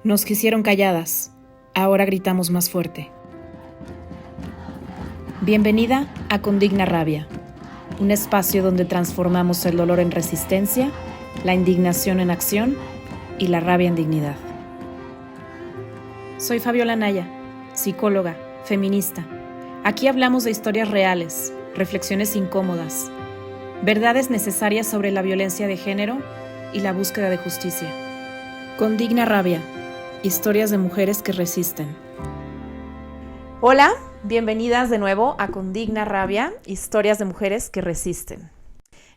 Nos quisieron calladas, ahora gritamos más fuerte. Bienvenida a Con Digna Rabia, un espacio donde transformamos el dolor en resistencia, la indignación en acción y la rabia en dignidad. Soy Fabiola Naya, psicóloga, feminista. Aquí hablamos de historias reales, reflexiones incómodas, verdades necesarias sobre la violencia de género y la búsqueda de justicia. Con Digna Rabia, historias de mujeres que resisten. Hola, bienvenidas de nuevo a Con Digna Rabia, historias de mujeres que resisten.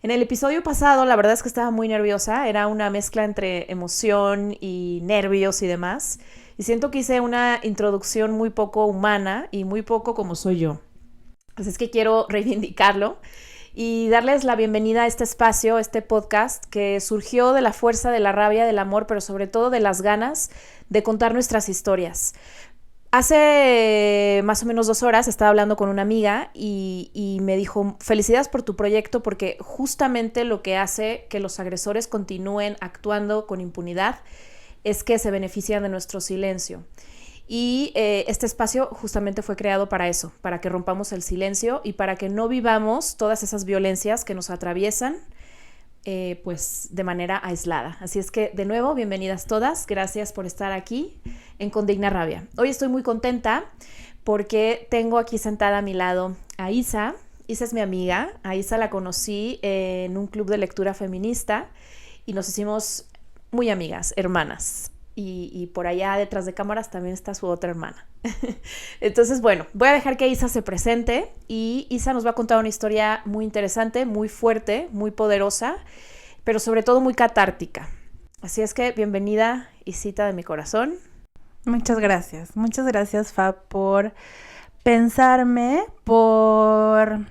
En el episodio pasado, la verdad es que estaba muy nerviosa, era una mezcla entre emoción y nervios y demás, y siento que hice una introducción muy poco humana y muy poco como soy yo. Así es que quiero reivindicarlo y darles la bienvenida a este espacio, este podcast que surgió de la fuerza, de la rabia, del amor, pero sobre todo de las ganas de contar nuestras historias. Hace más o menos 2 horas estaba hablando con una amiga y me dijo: felicidades por tu proyecto, porque justamente lo que hace que los agresores continúen actuando con impunidad es que se benefician de nuestro silencio. Y este espacio justamente fue creado para eso, para que rompamos el silencio y para que no vivamos todas esas violencias que nos atraviesan pues de manera aislada. Así es que, de nuevo, bienvenidas todas. Gracias por estar aquí en Con Digna Rabia. Hoy estoy muy contenta porque tengo aquí sentada a mi lado a Isa. Isa es mi amiga. A Isa la conocí en un club de lectura feminista y nos hicimos muy amigas, hermanas. Y por allá detrás de cámaras también está su otra hermana. Entonces, bueno, voy a dejar que Isa se presente y Isa nos va a contar una historia muy interesante, muy fuerte, muy poderosa, pero sobre todo muy catártica. Así es que bienvenida, Isita de mi corazón. Muchas gracias, Fab, por pensarme, por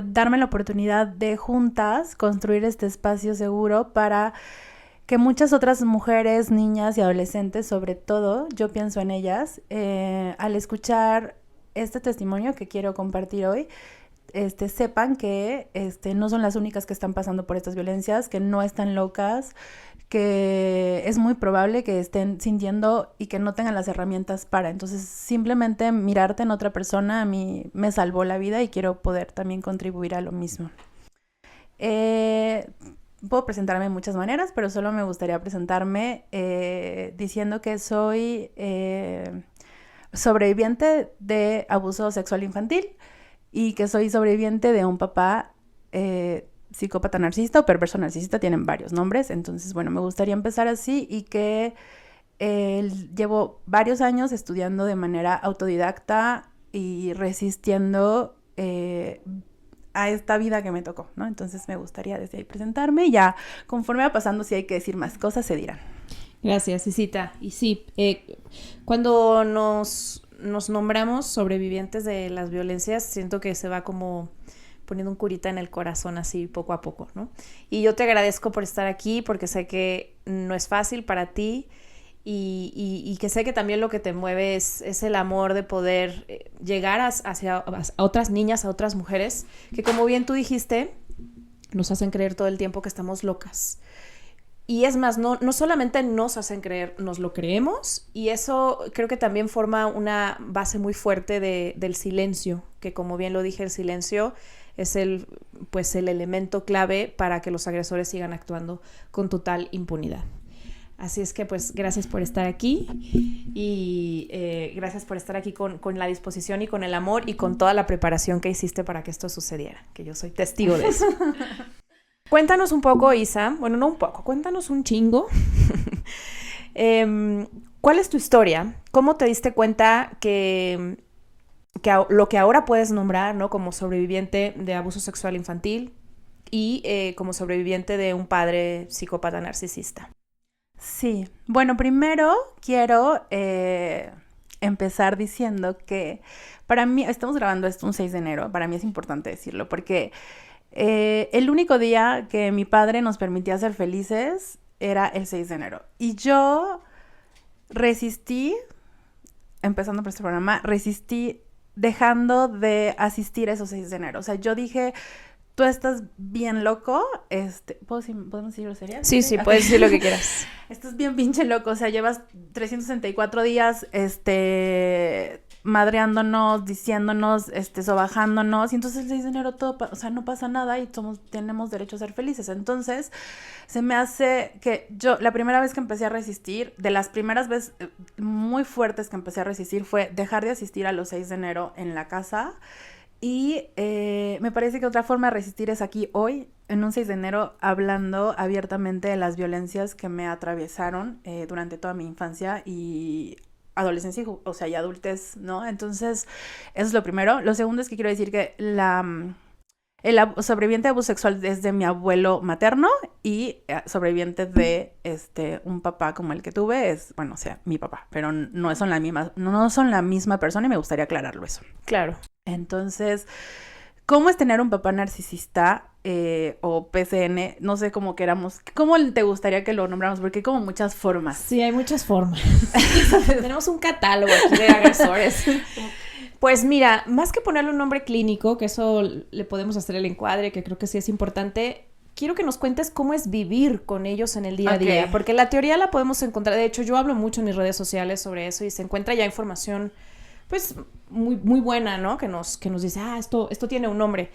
darme la oportunidad de juntas construir este espacio seguro para que muchas otras mujeres, niñas y adolescentes, sobre todo, yo pienso en ellas, al escuchar este testimonio que quiero compartir hoy, sepan que no son las únicas que están pasando por estas violencias, que no están locas, que es muy probable que estén sintiendo y que no tengan las herramientas para. Entonces, simplemente mirarte en otra persona a mí me salvó la vida y quiero poder también contribuir a lo mismo. Puedo presentarme de muchas maneras, pero solo me gustaría presentarme diciendo que soy sobreviviente de abuso sexual infantil y que soy sobreviviente de un papá psicópata narcisista o perverso narcisista, tienen varios nombres. Entonces, bueno, me gustaría empezar así y que llevo varios años estudiando de manera autodidacta y resistiendo a esta vida que me tocó, ¿no? Entonces me gustaría desde ahí presentarme y ya conforme va pasando, si hay que decir más cosas, se dirán. Gracias, Isita. Y sí, cuando nos nombramos sobrevivientes de las violencias, siento que se va como poniendo un curita en el corazón así poco a poco, ¿no? Y yo te agradezco por estar aquí porque sé que no es fácil para ti y que sé que también lo que te mueve es el amor de poder llegar hacia a otras niñas, a otras mujeres, que como bien tú dijiste, nos hacen creer todo el tiempo que estamos locas. Y es más, no solamente nos hacen creer, nos lo creemos, y eso creo que también forma una base muy fuerte del silencio, que como bien lo dije, el silencio es el elemento clave para que los agresores sigan actuando con total impunidad. Así es que pues gracias por estar aquí y gracias por estar aquí con la disposición y con el amor y con toda la preparación que hiciste para que esto sucediera, que yo soy testigo de eso. Cuéntanos un poco, Isa, bueno, no un poco, cuéntanos un chingo. ¿Cuál es tu historia? ¿Cómo te diste cuenta que lo que ahora puedes nombrar, ¿no?, como sobreviviente de abuso sexual infantil y como sobreviviente de un padre psicópata narcisista? Sí, bueno, primero quiero empezar diciendo que para mí, estamos grabando esto un 6 de enero, para mí es importante decirlo, porque el único día que mi padre nos permitía ser felices era el 6 de enero. Y yo resistí, empezando por este programa, resistí dejando de asistir a esos 6 de enero. O sea, yo dije, tú estás bien loco, ¿podemos decir groserías? Sí, puedes decir lo que quieras. Estás bien pinche loco, o sea, llevas 364 días, madreándonos, diciéndonos, sobajándonos, y entonces el 6 de enero todo, o sea, no pasa nada y tenemos derecho a ser felices. Entonces, se me hace que yo, la primera vez que empecé a resistir, de las primeras veces muy fuertes que empecé a resistir, fue dejar de asistir a los 6 de enero en la casa. Y me parece que otra forma de resistir es aquí hoy, en un 6 de enero, hablando abiertamente de las violencias que me atravesaron durante toda mi infancia y adolescencia, o sea, y adultez, ¿no? Entonces, eso es lo primero. Lo segundo es que quiero decir que el sobreviviente de abuso sexual es de mi abuelo materno y sobreviviente de un papá como el que tuve es, bueno, o sea, mi papá, pero no son la misma persona y me gustaría aclararlo eso. Claro. Entonces, ¿cómo es tener un papá narcisista o PCN? No sé cómo queramos. ¿Cómo te gustaría que lo nombramos? Porque hay como muchas formas. Sí, hay muchas formas. Tenemos un catálogo aquí de agresores. Pues mira, más que ponerle un nombre clínico, que eso le podemos hacer el encuadre, que creo que sí es importante, quiero que nos cuentes cómo es vivir con ellos en el día a día. Porque la teoría la podemos encontrar. De hecho, yo hablo mucho en mis redes sociales sobre eso y se encuentra ya información pues muy, muy buena, ¿no? Que nos dice, esto tiene un nombre.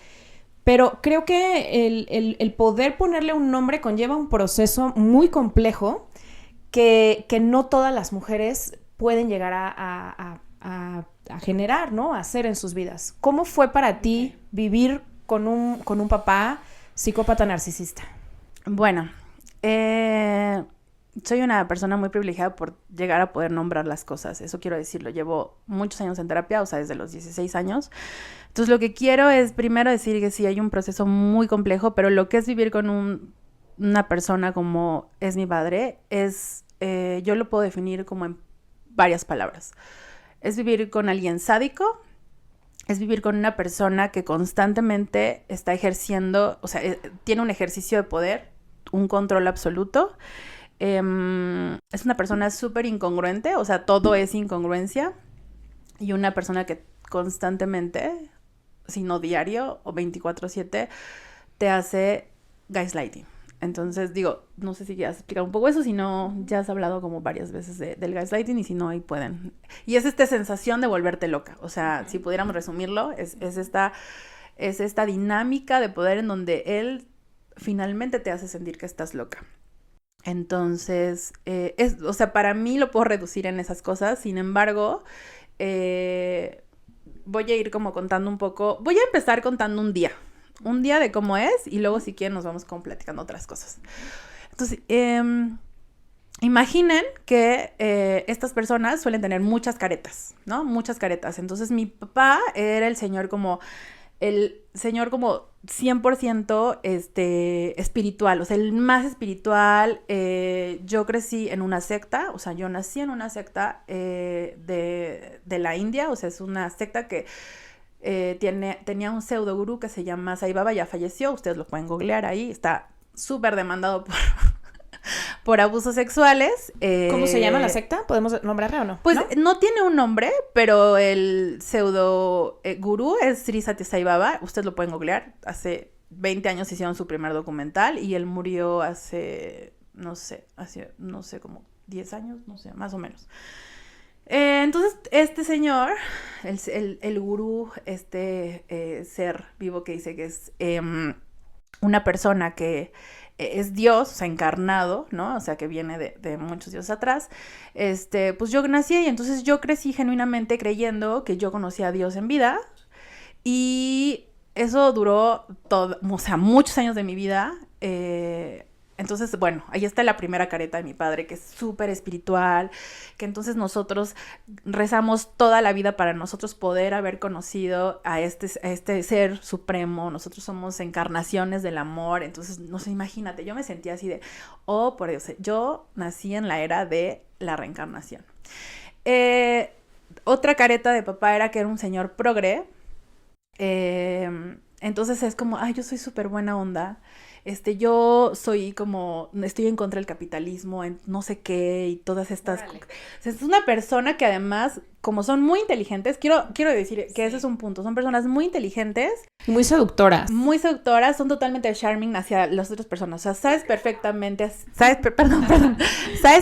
Pero creo que el poder ponerle un nombre conlleva un proceso muy complejo que no todas las mujeres pueden llegar a generar, ¿no? A hacer en sus vidas. ¿Cómo fue para ti vivir con un papá psicópata narcisista? Bueno, soy una persona muy privilegiada por llegar a poder nombrar las cosas. Eso quiero decirlo. Llevo muchos años en terapia, o sea, desde los 16 años. Entonces, lo que quiero es primero decir que sí hay un proceso muy complejo, pero lo que es vivir con una persona como es mi padre es, yo lo puedo definir como en varias palabras. Es vivir con alguien sádico, es vivir con una persona que constantemente está ejerciendo, o sea, tiene un ejercicio de poder, un control absoluto. Es una persona súper incongruente, o sea, todo es incongruencia. Y una persona que constantemente, si no diario o 24/7, te hace gaslighting. Entonces, digo, no sé si quieras explicar un poco eso, si no, ya has hablado como varias veces del gaslighting y si no, ahí pueden. Y es esta sensación de volverte loca. O sea, si pudiéramos resumirlo, es esta dinámica de poder en donde él finalmente te hace sentir que estás loca. Entonces, o sea, para mí lo puedo reducir en esas cosas. Sin embargo, voy a ir como contando un poco. Voy a empezar contando un día de cómo es y luego si quieren nos vamos como platicando otras cosas. Entonces, imaginen que estas personas suelen tener muchas caretas, ¿no? Muchas caretas. Entonces, mi papá era el señor como 100% espiritual, o sea, el más espiritual. Yo crecí en una secta, o sea, yo nací en una secta de la India, o sea, es una secta que tenía un pseudo gurú que se llama Sai Baba, ya falleció, ustedes lo pueden googlear ahí, está súper demandado por abusos sexuales. ¿Cómo se llama la secta? ¿Podemos nombrarla o no? Pues no tiene un nombre, pero el pseudo gurú es Sri Satya Sai Baba, ustedes lo pueden googlear, hace 20 años hicieron su primer documental y él murió hace, no sé, como 10 años, no sé, más o menos. Entonces, este señor, el gurú, ser vivo que dice que es una persona que es Dios, o sea, encarnado, ¿no? O sea, que viene de muchos dioses atrás. Pues yo nací y entonces yo crecí genuinamente creyendo que yo conocía a Dios en vida. Y eso duró o sea, muchos años de mi vida. Entonces, bueno, ahí está la primera careta de mi padre, que es súper espiritual, que entonces nosotros rezamos toda la vida para nosotros poder haber conocido a este ser supremo. Nosotros somos encarnaciones del amor. Entonces, no sé, imagínate, yo me sentía así de, oh, por Dios, yo nací en la era de la reencarnación. Otra careta de papá era que era un señor progre. Entonces es como, ay, yo soy súper buena onda. yo soy como, estoy en contra del capitalismo, en no sé qué, y todas estas cosas. O sea, es una persona que además, como son muy inteligentes, quiero decir que ese es un punto, son personas muy inteligentes. Muy seductoras. Muy seductoras, son totalmente charming hacia las otras personas. O sea, sabes perfectamente, sabes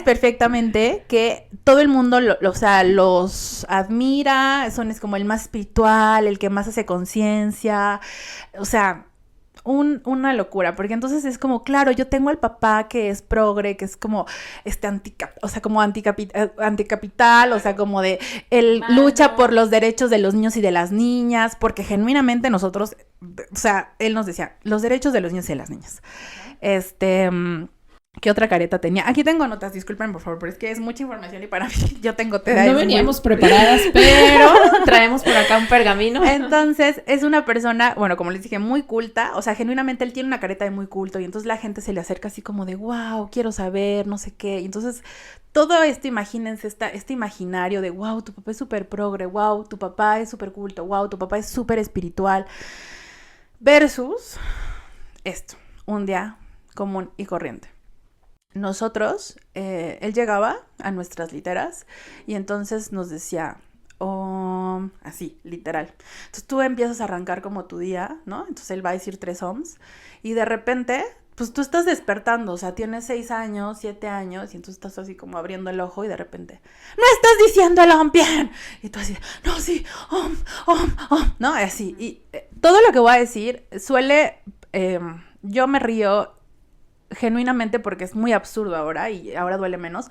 perfectamente que todo el mundo, o sea, los admira, es como el más espiritual, el que más hace conciencia, o sea, una locura, porque entonces es como, claro, yo tengo al papá que es progre, que es como anticapital, o sea, como de él lucha por los derechos de los niños y de las niñas, porque genuinamente nosotros, o sea, él nos decía, los derechos de los niños y de las niñas. ¿Qué otra careta tenía? Aquí tengo notas, disculpen por favor, pero es que es mucha información y para mí yo tengo TDA. No veníamos preparadas, pero traemos por acá un pergamino. Entonces, es una persona, bueno, como les dije, muy culta, o sea, genuinamente él tiene una careta de muy culto y entonces la gente se le acerca así como de, wow, quiero saber, no sé qué, y entonces todo esto, imagínense, este imaginario de, wow, tu papá es súper progre, wow, tu papá es súper culto, wow, tu papá es súper espiritual, versus esto, un día común y corriente. Nosotros, él llegaba a nuestras literas y entonces nos decía, así, literal. Entonces tú empiezas a arrancar como tu día, ¿no? Entonces él va a decir 3 ohms y de repente, pues tú estás despertando, o sea, tienes 6 años, 7 años y entonces estás así como abriendo el ojo y de repente, ¡no estás diciendo el om bien! Y tú así, no, sí, ¿no? Así. Y todo lo que voy a decir suele, yo me río genuinamente porque es muy absurdo ahora y ahora duele menos,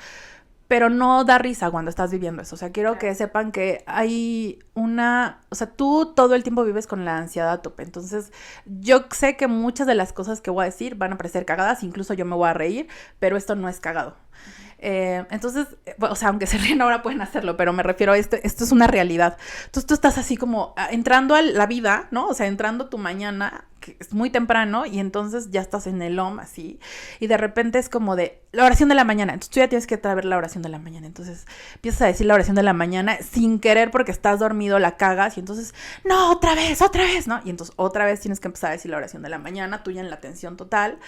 pero no da risa cuando estás viviendo eso. O sea, quiero que sepan que hay o sea, tú todo el tiempo vives con la ansiedad a tope. Entonces, yo sé que muchas de las cosas que voy a decir van a parecer cagadas, incluso yo me voy a reír, pero esto no es cagado. Entonces, o sea, aunque se ríen ahora pueden hacerlo, pero me refiero a esto es una realidad. Entonces tú estás así como entrando a la vida, ¿no? O sea, entrando tu mañana, que es muy temprano, y entonces ya estás en el OM así, y de repente es como de la oración de la mañana, entonces tú ya tienes que traer la oración de la mañana, entonces empiezas a decir la oración de la mañana sin querer porque estás dormido, la cagas, y entonces, no, otra vez, ¿no? Y entonces otra vez tienes que empezar a decir la oración de la mañana, tú ya en la tensión total.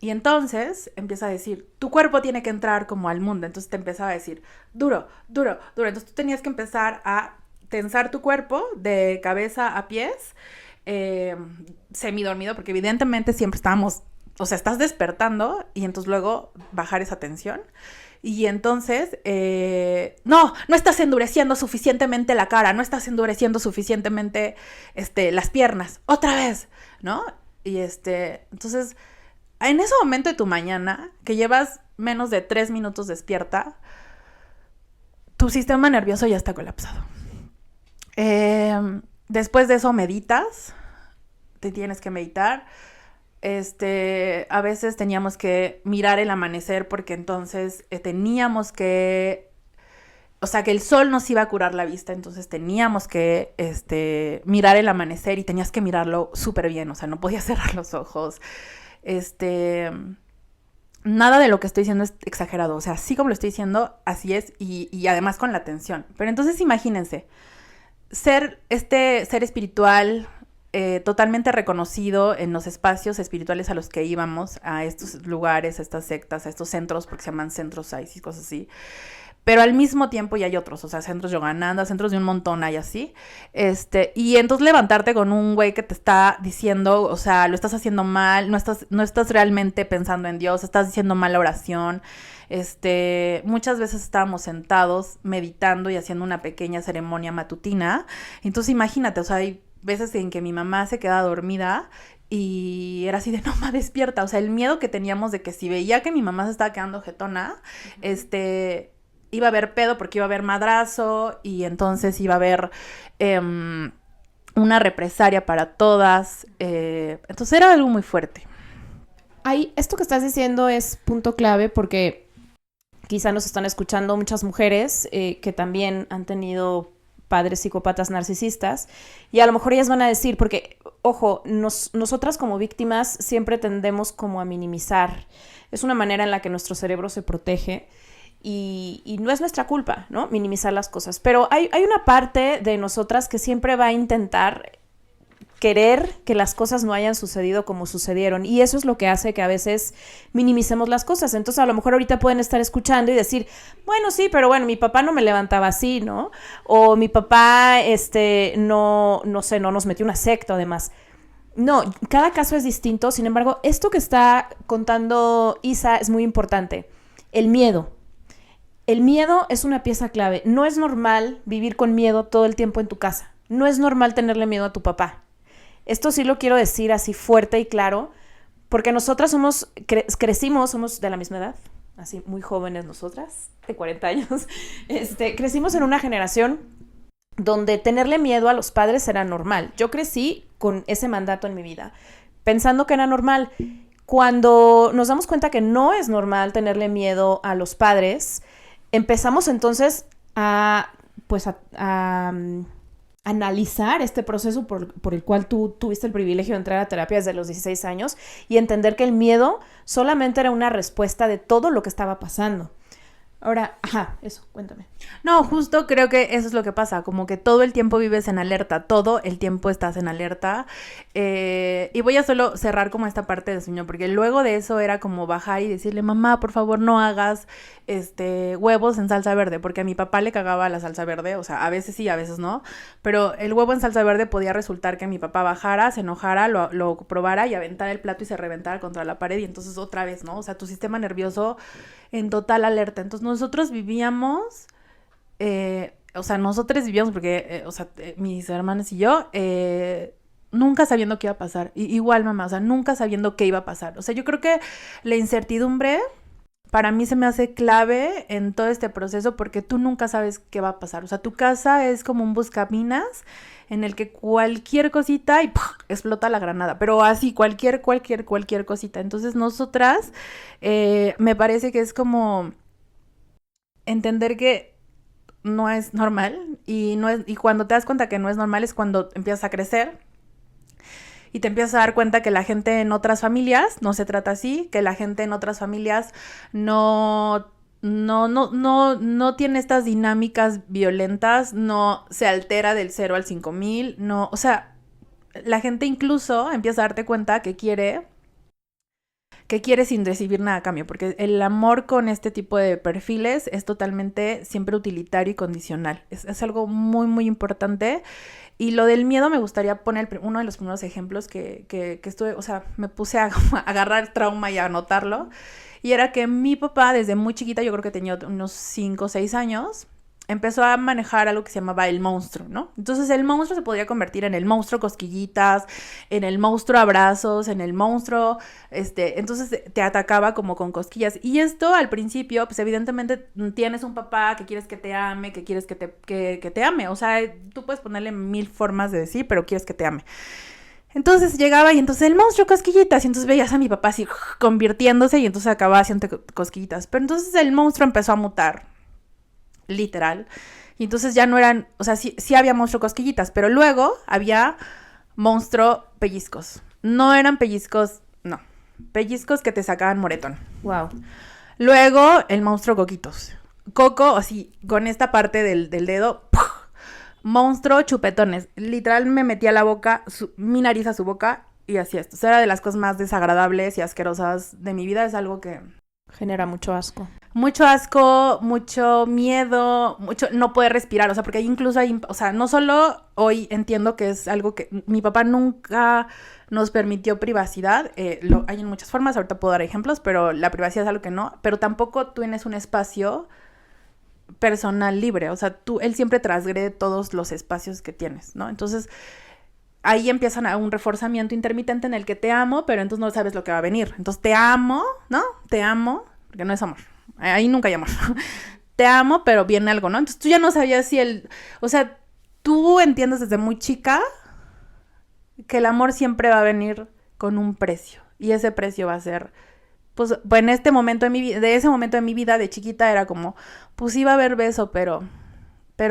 Y entonces empieza a decir, tu cuerpo tiene que entrar como al mundo. Entonces te empezaba a decir, duro, duro, duro. Entonces tú tenías que empezar a tensar tu cuerpo de cabeza a pies, semidormido, porque evidentemente siempre estábamos, o sea, estás despertando y entonces luego bajar esa tensión. Y entonces, no estás endureciendo suficientemente la cara, no estás endureciendo suficientemente las piernas, otra vez, ¿no? Y entonces, en ese momento de tu mañana, que llevas menos de 3 minutos despierta, tu sistema nervioso ya está colapsado. Después de eso meditas, te tienes que meditar. A veces teníamos que mirar el amanecer porque entonces teníamos que, o sea, que el sol nos iba a curar la vista, entonces teníamos que mirar el amanecer y tenías que mirarlo súper bien, o sea, no podías cerrar los ojos. Nada de lo que estoy diciendo es exagerado, o sea, así como lo estoy diciendo, así es, y además con la atención. Pero entonces imagínense, ser ser espiritual, totalmente reconocido en los espacios espirituales a los que íbamos, a estos lugares, a estas sectas, a estos centros, porque se llaman centros y cosas así. Pero al mismo tiempo ya hay otros, o sea, centros Yogananda, centros de un montón hay así. Y entonces levantarte con un güey que te está diciendo, o sea, lo estás haciendo mal, no estás realmente pensando en Dios, estás diciendo mal la oración. Muchas veces estábamos sentados meditando y haciendo una pequeña ceremonia matutina. Entonces imagínate, o sea, hay veces en que mi mamá se queda dormida y era así de, no, ma, despierta. O sea, el miedo que teníamos de que si veía que mi mamá se estaba quedando jetona, iba a haber pedo porque iba a haber madrazo y entonces iba a haber una represalia para todas. Entonces era algo muy fuerte. Esto que estás diciendo es punto clave porque quizá nos están escuchando muchas mujeres que también han tenido padres psicópatas narcisistas y a lo mejor ellas van a decir, porque, ojo, nosotras como víctimas siempre tendemos como a minimizar. Es una manera en la que nuestro cerebro se protege. Y no es nuestra culpa, ¿no? Minimizar las cosas. Pero hay una parte de nosotras que siempre va a intentar querer que las cosas no hayan sucedido como sucedieron. Y eso es lo que hace que a veces minimicemos las cosas. Entonces, a lo mejor ahorita pueden estar escuchando y decir, bueno, sí, pero bueno, mi papá no me levantaba así, ¿no? O mi papá, no sé, no nos metió una secta, además. No, cada caso es distinto. Sin embargo, esto que está contando Isa es muy importante. El miedo. El miedo es una pieza clave. No es normal vivir con miedo todo el tiempo en tu casa. No es normal tenerle miedo a tu papá. Esto sí lo quiero decir así fuerte y claro, porque nosotras crecimos, somos de la misma edad, así muy jóvenes nosotras, de 40 años. Crecimos en una generación donde tenerle miedo a los padres era normal. Yo crecí con ese mandato en mi vida, pensando que era normal. Cuando nos damos cuenta que no es normal tenerle miedo a los padres, empezamos entonces a analizar este proceso por el cual tú tuviste el privilegio de entrar a terapia desde los 16 años y entender que el miedo solamente era una respuesta de todo lo que estaba pasando. Ahora, eso, cuéntame. No, justo creo que eso es lo que pasa, como que todo el tiempo vives en alerta, todo el tiempo estás en alerta. Y voy a solo cerrar como esta parte del sueño, porque luego de eso era como bajar y decirle, mamá, por favor, no hagas huevos en salsa verde, porque a mi papá le cagaba la salsa verde, o sea, a veces sí, a veces no, pero el huevo en salsa verde podía resultar que mi papá bajara, se enojara, lo probara y aventara el plato y se reventara contra la pared y entonces otra vez, ¿no? O sea, tu sistema nervioso en total alerta. Entonces nosotros vivíamos, porque, mis hermanas y yo, nunca sabiendo qué iba a pasar. Igual, mamá, o sea, nunca sabiendo qué iba a pasar. O sea, yo creo que la incertidumbre para mí se me hace clave en todo este proceso porque tú nunca sabes qué va a pasar. O sea, tu casa es como un buscaminas en el que cualquier cosita y ¡pum!, explota la granada. Pero así, cualquier cosita. Entonces, nosotras, me parece que es como entender que no es normal y cuando te das cuenta que no es normal es cuando empiezas a crecer y te empiezas a dar cuenta que la gente en otras familias no se trata así, que la gente en otras familias no tiene estas dinámicas violentas, no se altera del 0 al 5000, no, o sea, la gente incluso empieza a darte cuenta que quiere sin recibir nada a cambio, porque el amor con este tipo de perfiles es totalmente siempre utilitario y condicional. Es algo muy, muy importante. Y lo del miedo me gustaría poner uno de los primeros ejemplos que estuve, o sea, me puse a agarrar trauma y a anotarlo. Y era que mi papá, desde muy chiquita, yo creo que tenía unos 5 o 6 años, empezó a manejar algo que se llamaba el monstruo, ¿no? Entonces el monstruo se podía convertir en el monstruo cosquillitas, en el monstruo abrazos, en el monstruo, entonces te atacaba como con cosquillas. Y esto al principio, pues evidentemente tienes un papá que quieres que te ame, que quieres que te ame. O sea, tú puedes ponerle 1000 formas de decir, pero quieres que te ame. Entonces llegaba y entonces el monstruo cosquillitas, y entonces veías a mi papá así convirtiéndose y entonces acababa haciendo cosquillitas. Pero entonces el monstruo empezó a mutar, literal, y entonces ya no eran, o sea, sí había monstruo cosquillitas, pero luego había monstruo pellizcos. No eran pellizcos, no, pellizcos que te sacaban moretón. Wow. Luego el monstruo coquitos. Coco, así, con esta parte del dedo, ¡puf! Monstruo chupetones. Literal me metía la boca, mi nariz a su boca y hacía esto. O sea, era de las cosas más desagradables y asquerosas de mi vida. Es algo que genera mucho asco. Mucho asco, mucho miedo, mucho no poder respirar, o sea, porque incluso hay, o sea, no solo hoy entiendo que es algo que mi papá nunca nos permitió privacidad, hay en muchas formas, ahorita puedo dar ejemplos, pero la privacidad es algo que no, pero tampoco tú tienes un espacio personal libre, o sea, él siempre transgrede todos los espacios que tienes, ¿no? Entonces, ahí empiezan a un reforzamiento intermitente en el que te amo, pero entonces no sabes lo que va a venir. Entonces, te amo, ¿no? Te amo, porque no es amor. Ahí nunca hay amor. Te amo, pero viene algo, ¿no? Entonces, tú ya no sabías si o sea, tú entiendes desde muy chica que el amor siempre va a venir con un precio. Y ese precio va a ser, pues en este momento de mi vida, de ese momento de mi vida de chiquita era como, pues iba a haber beso, pero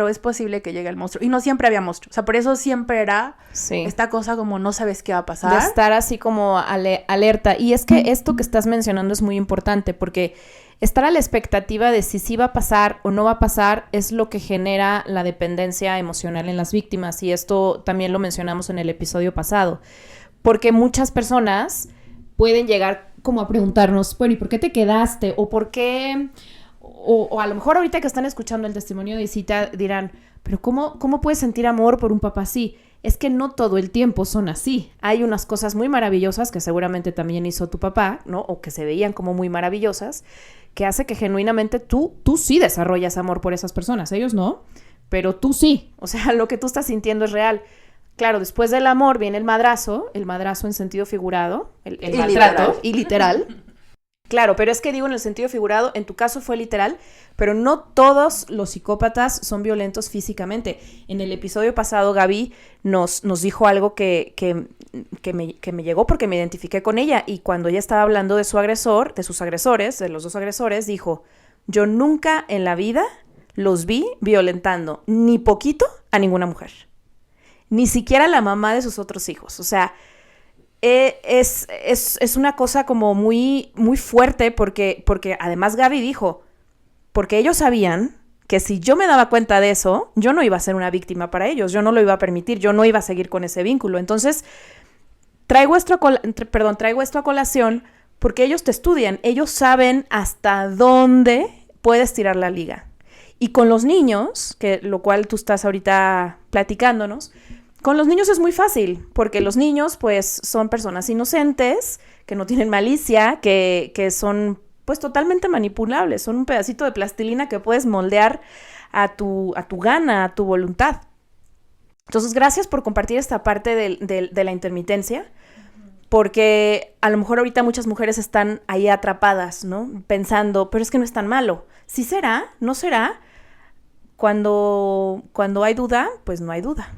es posible que llegue el monstruo. Y no siempre había monstruo. O sea, por eso siempre era esta cosa como no sabes qué va a pasar. De estar así como alerta. Y es que esto que estás mencionando es muy importante porque estar a la expectativa de si sí va a pasar o no va a pasar es lo que genera la dependencia emocional en las víctimas, y esto también lo mencionamos en el episodio pasado, porque muchas personas pueden llegar como a preguntarnos, bueno, ¿y por qué te quedaste? O por qué, o a lo mejor ahorita que están escuchando el testimonio de Isita dirán, pero ¿cómo puedes sentir amor por un papá así? Es que no todo el tiempo son así. Hay unas cosas muy maravillosas que seguramente también hizo tu papá, ¿no? O que se veían como muy maravillosas, que hace que genuinamente tú sí desarrollas amor por esas personas. Ellos no, pero tú sí. O sea, lo que tú estás sintiendo es real. Claro, después del amor viene el madrazo en sentido figurado, el maltrato, y literal. Claro, pero es que digo en el sentido figurado, en tu caso fue literal, pero no todos los psicópatas son violentos físicamente. En el episodio pasado, Gaby nos dijo algo que me llegó porque me identifiqué con ella, y cuando ella estaba hablando de su agresor, de sus agresores, de los dos agresores, dijo, yo nunca en la vida los vi violentando ni poquito a ninguna mujer, ni siquiera a la mamá de sus otros hijos. O sea, es una cosa como muy, muy fuerte porque además Gaby dijo, porque ellos sabían que si yo me daba cuenta de eso, yo no iba a ser una víctima para ellos, yo no lo iba a permitir, yo no iba a seguir con ese vínculo. Entonces, traigo esto a colación porque ellos te estudian, ellos saben hasta dónde puedes tirar la liga. Y con los niños, que lo cual tú estás ahorita platicándonos, con los niños es muy fácil, porque los niños pues son personas inocentes, que no tienen malicia, que son pues totalmente manipulables, son un pedacito de plastilina que puedes moldear a tu gana, a tu voluntad. Entonces, gracias por compartir esta parte de la intermitencia, porque a lo mejor ahorita muchas mujeres están ahí atrapadas, ¿no? Pensando, pero es que no es tan malo. ¿Sí será? ¿No será? Cuando hay duda, pues no hay duda.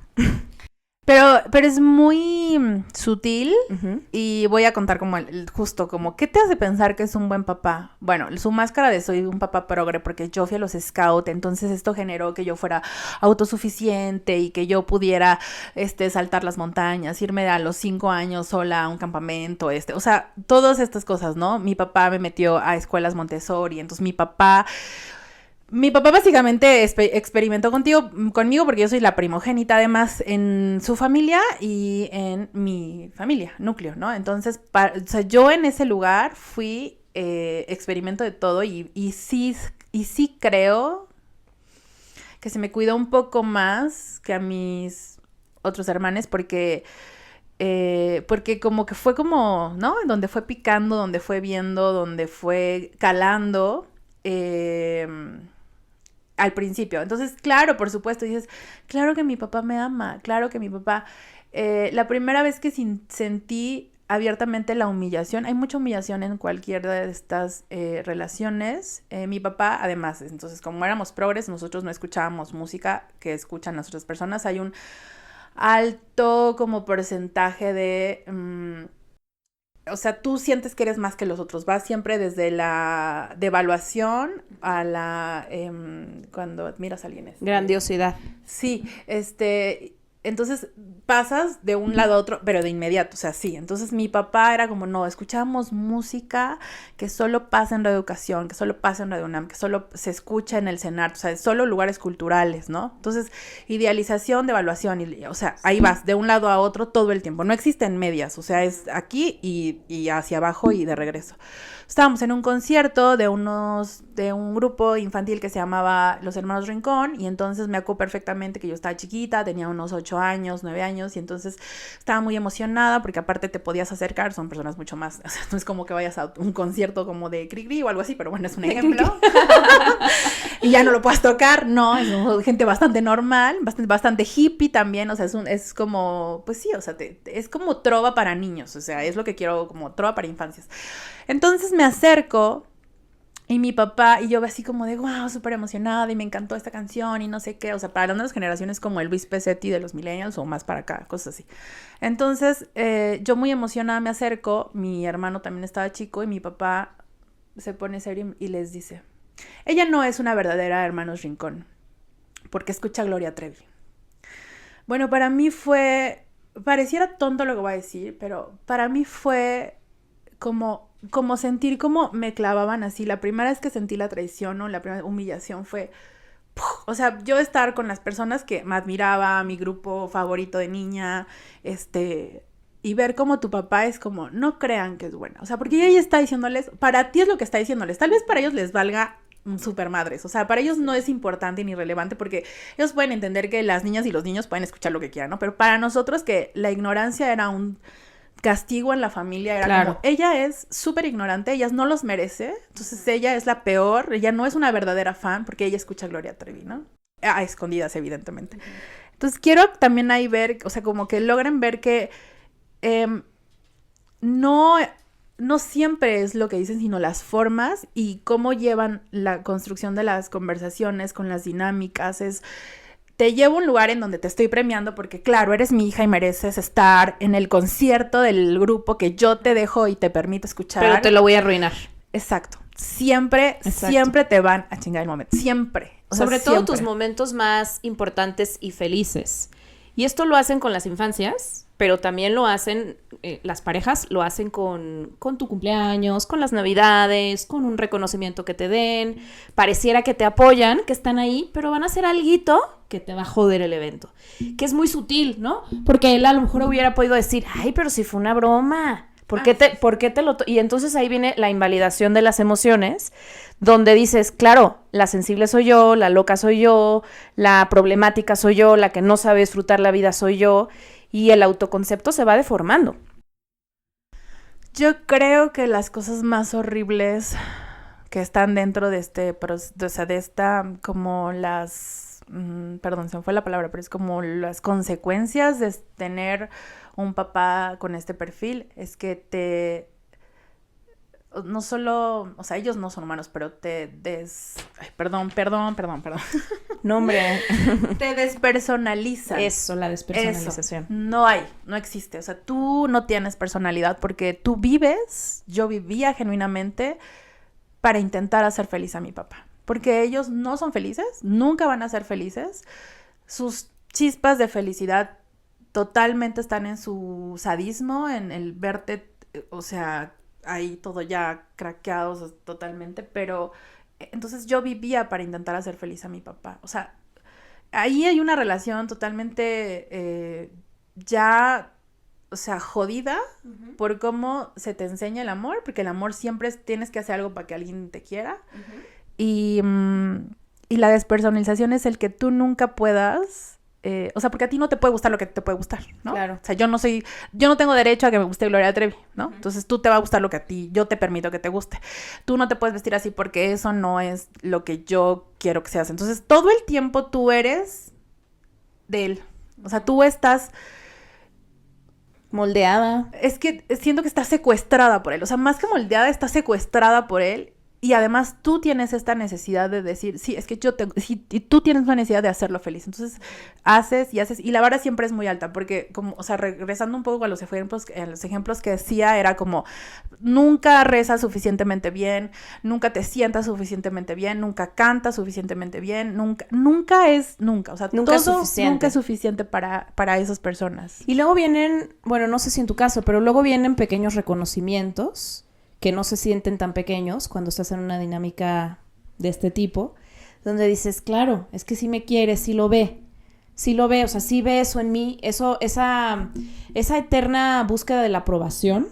Pero es muy sutil y voy a contar como justo como, ¿qué te hace pensar que es un buen papá? Bueno, su máscara de soy un papá progre porque yo fui a los scout, entonces esto generó que yo fuera autosuficiente y que yo pudiera saltar las montañas, irme a los 5 años sola a un campamento, o sea, todas estas cosas, ¿no? Mi papá me metió a escuelas Montessori, entonces mi papá básicamente experimentó conmigo porque yo soy la primogénita además en su familia y en mi familia, núcleo, ¿no? Entonces, o sea, yo en ese lugar fui experimento de todo y sí creo que se me cuidó un poco más que a mis otros hermanos porque como que fue como, ¿no? Donde fue picando, donde fue viendo, donde fue calando, al principio. Entonces, claro, por supuesto, dices, claro que mi papá me ama, claro que mi papá... la primera vez que sentí abiertamente la humillación, hay mucha humillación en cualquiera de estas relaciones. Mi papá, además, entonces, como éramos progres, nosotros no escuchábamos música que escuchan las otras personas. Hay un alto como porcentaje de... o sea, tú sientes que eres más que los otros. Vas siempre desde la devaluación a la... cuando admiras a alguien. Grandiosidad. Sí, entonces pasas de un lado a otro, pero de inmediato, o sea, sí. Entonces mi papá era como, no, escuchamos música que solo pasa en Radio Educación, que solo pasa en Radio UNAM, que solo se escucha en el CENART, o sea, solo lugares culturales, ¿no? Entonces, idealización, devaluación, o sea, ahí vas, de un lado a otro todo el tiempo. No existen medias, o sea, es aquí y hacia abajo y de regreso. Estábamos en un concierto de un grupo infantil que se llamaba Los Hermanos Rincón, y entonces me acuerdo perfectamente que yo estaba chiquita, tenía unos 8 años, 9 años, y entonces estaba muy emocionada porque aparte te podías acercar, son personas mucho más, o sea, no es como que vayas a un concierto como de Cricri o algo así, pero bueno, es un ejemplo. Y ya no lo puedas tocar, no, es gente bastante normal, bastante hippie también, o sea, es como, pues sí, o sea, es como trova para niños, o sea, es lo que quiero, como trova para infancias. Entonces me acerco y mi papá, y yo así como de, wow, súper emocionada y me encantó esta canción y no sé qué, o sea, para las nuevas generaciones como el Luis Pesetti de los millennials o más para acá, cosas así. Entonces, yo muy emocionada me acerco, mi hermano también estaba chico y mi papá se pone serio y les dice, ella no es una verdadera Hermanos Rincón, porque escucha a Gloria Trevi. Bueno, para mí pareciera tonto lo que voy a decir, pero para mí fue como como sentir como me clavaban así. La primera vez que sentí la traición o la primera humillación fue, o sea, yo estar con las personas que me admiraba, mi grupo favorito de niña, y ver cómo tu papá es como, no crean que es buena. O sea, porque ella está diciéndoles, para ti es lo que está diciéndoles, tal vez para ellos les valga super madres, o sea, para ellos no es importante ni relevante porque ellos pueden entender que las niñas y los niños pueden escuchar lo que quieran, ¿no? Pero para nosotros que la ignorancia era un castigo en la familia, era claro. como, ella es súper ignorante, ella no los merece, entonces ella es la peor, ella no es una verdadera fan porque ella escucha a Gloria Trevi, ¿no? A escondidas, evidentemente. Entonces quiero también ahí ver, o sea, como que logren ver que no siempre es lo que dicen, sino las formas y cómo llevan la construcción de las conversaciones con las dinámicas. Te llevo a un lugar en donde te estoy premiando porque, claro, eres mi hija y mereces estar en el concierto del grupo que yo te dejo y te permito escuchar. Pero te lo voy a arruinar. Exacto. Siempre te van a chingar el momento. Siempre. Sobre todo tus momentos más importantes y felices. Y esto lo hacen con las infancias, pero también lo hacen, las parejas lo hacen con tu cumpleaños, con las navidades, con un reconocimiento que te den. Pareciera que te apoyan, que están ahí, pero van a hacer alguito que te va a joder el evento. Que es muy sutil, ¿no? Porque él a lo mejor hubiera podido decir, ay, pero si fue una broma. ¿Por qué te lo...? Y entonces ahí viene la invalidación de las emociones, donde dices, claro, la sensible soy yo, la loca soy yo, la problemática soy yo, la que no sabe disfrutar la vida soy yo, y el autoconcepto se va deformando. Yo creo que las cosas más horribles que están dentro de como las... perdón, se me fue la palabra, pero es como las consecuencias de tener un papá con este perfil, es que no solo, o sea, ellos no son humanos, pero perdón. No, hombre. Te despersonalizan. Eso, la despersonalización. Eso. No existe. O sea, tú no tienes personalidad porque yo vivía genuinamente para intentar hacer feliz a mi papá. Porque ellos no son felices, nunca van a ser felices. Sus chispas de felicidad totalmente están en su sadismo, en el verte, o sea, ahí todo ya craqueados totalmente, pero entonces yo vivía para intentar hacer feliz a mi papá. O sea, ahí hay una relación totalmente ya, o sea, jodida por cómo se te enseña el amor, porque el amor siempre tienes que hacer algo para que alguien te quiera. Y la despersonalización es el que tú nunca puedas... o sea, porque a ti no te puede gustar lo que te puede gustar, ¿no? Claro. O sea, yo no tengo derecho a que me guste Gloria Trevi, ¿no? Entonces tú te va a gustar lo que a ti, yo te permito que te guste. Tú no te puedes vestir así porque eso no es lo que yo quiero que seas. Entonces todo el tiempo tú eres de él. O sea, tú estás... moldeada. Es que siento que estás secuestrada por él. O sea, más que moldeada, estás secuestrada por él. Y además tú tienes esta necesidad de decir, sí, es que y tú tienes una necesidad de hacerlo feliz. Entonces haces, y la vara siempre es muy alta, porque como, o sea, regresando un poco a los ejemplos que decía, era como, nunca rezas suficientemente bien, nunca te sientas suficientemente bien, nunca cantas suficientemente bien, nunca, o sea, nunca todo es suficiente. Nunca es suficiente para esas personas. Y luego vienen, bueno, no sé si en tu caso, pero luego vienen pequeños reconocimientos que no se sienten tan pequeños cuando estás en una dinámica de este tipo, donde dices, claro, es que sí me quiere, sí lo ve, o sea, sí ve eso en mí, esa eterna búsqueda de la aprobación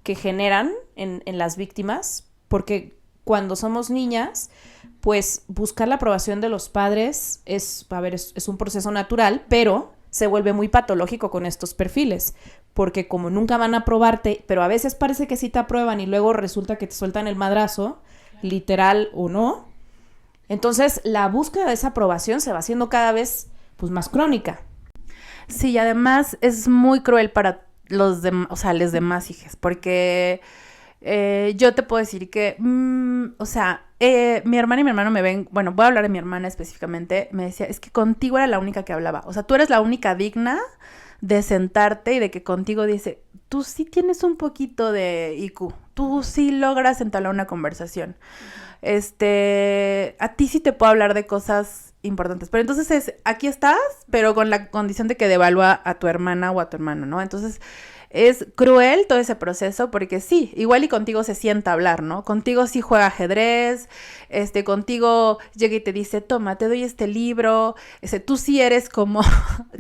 que generan en las víctimas, porque cuando somos niñas, pues buscar la aprobación de los padres es un proceso natural, pero se vuelve muy patológico con estos perfiles, porque como nunca van a aprobarte, pero a veces parece que sí te aprueban y luego resulta que te sueltan el madrazo, literal o no, entonces la búsqueda de esa aprobación se va haciendo cada vez pues más crónica. Sí, y además es muy cruel para los demás hijos, porque yo te puedo decir que, mi hermana y mi hermano me ven, bueno, voy a hablar de mi hermana específicamente, me decía, es que contigo era la única que hablaba, o sea, tú eres la única digna de sentarte y de que contigo dice, tú sí tienes un poquito de IQ, tú sí logras entablar una conversación, a ti sí te puedo hablar de cosas importantes, pero entonces aquí estás, pero con la condición de que devalúa a tu hermana o a tu hermano, ¿no? Entonces Es cruel todo ese proceso porque sí, igual y contigo se sienta a hablar, ¿no? Contigo sí juega ajedrez, contigo llega y te dice, toma, te doy este libro, tú sí eres como,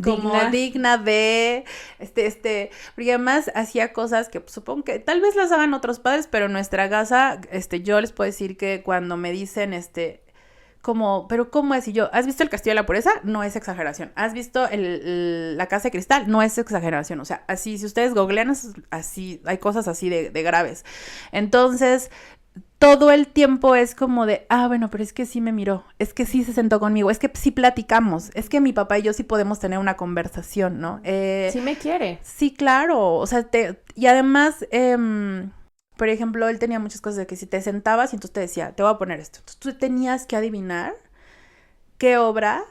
como digna de, porque además hacía cosas que pues, supongo que tal vez las hagan otros padres, pero en nuestra casa, yo les puedo decir que cuando me dicen, como, pero ¿cómo es? Y yo, ¿has visto el Castillo de la Pureza? No es exageración. ¿Has visto la Casa de Cristal? No es exageración. O sea, así, si ustedes googlean, así, hay cosas así de graves. Entonces, todo el tiempo es como de, bueno, pero es que sí me miró, es que sí se sentó conmigo, es que sí platicamos, es que mi papá y yo sí podemos tener una conversación, ¿no? Sí me quiere. Sí, claro. O sea, y además... por ejemplo, él tenía muchas cosas de que si te sentabas y entonces te decía, te voy a poner esto. Entonces tú tenías que adivinar qué obra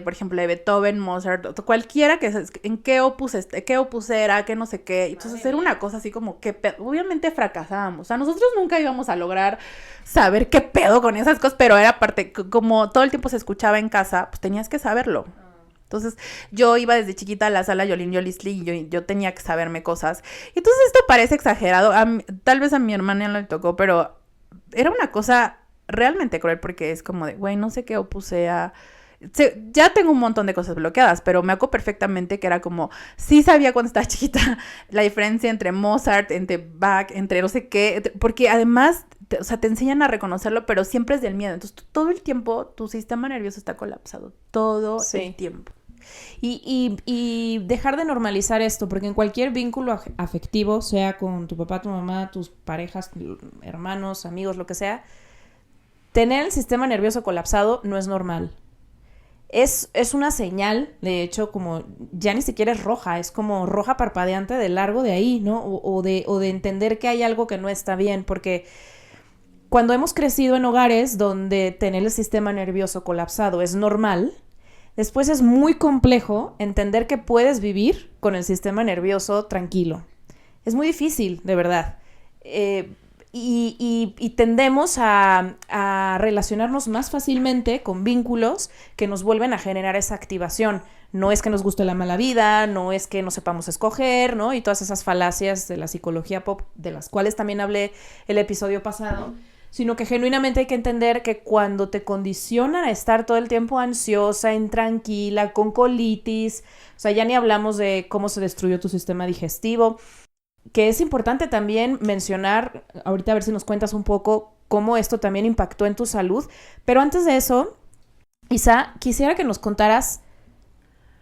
por ejemplo, de Beethoven, Mozart, cualquiera en qué opus era, qué no sé qué. Entonces era una cosa así como que obviamente fracasábamos. O sea, nosotros nunca íbamos a lograr saber qué pedo con esas cosas, pero era parte, como todo el tiempo se escuchaba en casa, pues tenías que saberlo. Entonces, yo iba desde chiquita a la sala Yolín Yolisli y yo tenía que saberme cosas. Y entonces esto parece exagerado. Tal vez a mi hermana no le tocó, pero era una cosa realmente cruel porque es como de, güey, no sé qué opuse a... Ya tengo un montón de cosas bloqueadas, pero me acuerdo perfectamente que era como, sí sabía cuando estaba chiquita la diferencia entre Mozart, entre Bach, entre no sé qué, porque además, o sea, te enseñan a reconocerlo, pero siempre es del miedo. Entonces, todo el tiempo tu sistema nervioso está colapsado, todo el tiempo. Y dejar de normalizar esto, porque en cualquier vínculo afectivo, sea con tu papá, tu mamá, tus parejas, hermanos, amigos, lo que sea, tener el sistema nervioso colapsado no es normal. Es una señal, de hecho, como ya ni siquiera es roja, es como roja parpadeante de largo de ahí, ¿no? O de entender que hay algo que no está bien, porque cuando hemos crecido en hogares donde tener el sistema nervioso colapsado es normal, después es muy complejo entender que puedes vivir con el sistema nervioso tranquilo. Es muy difícil, de verdad. Y tendemos a relacionarnos más fácilmente con vínculos que nos vuelven a generar esa activación. No es que nos guste la mala vida, no es que no sepamos escoger, ¿no? Y todas esas falacias de la psicología pop, de las cuales también hablé el episodio pasado, sino que genuinamente hay que entender que cuando te condicionan a estar todo el tiempo ansiosa, intranquila, con colitis, o sea, ya ni hablamos de cómo se destruyó tu sistema digestivo, que es importante también mencionar, ahorita a ver si nos cuentas un poco cómo esto también impactó en tu salud, pero antes de eso, Isa, quisiera que nos contaras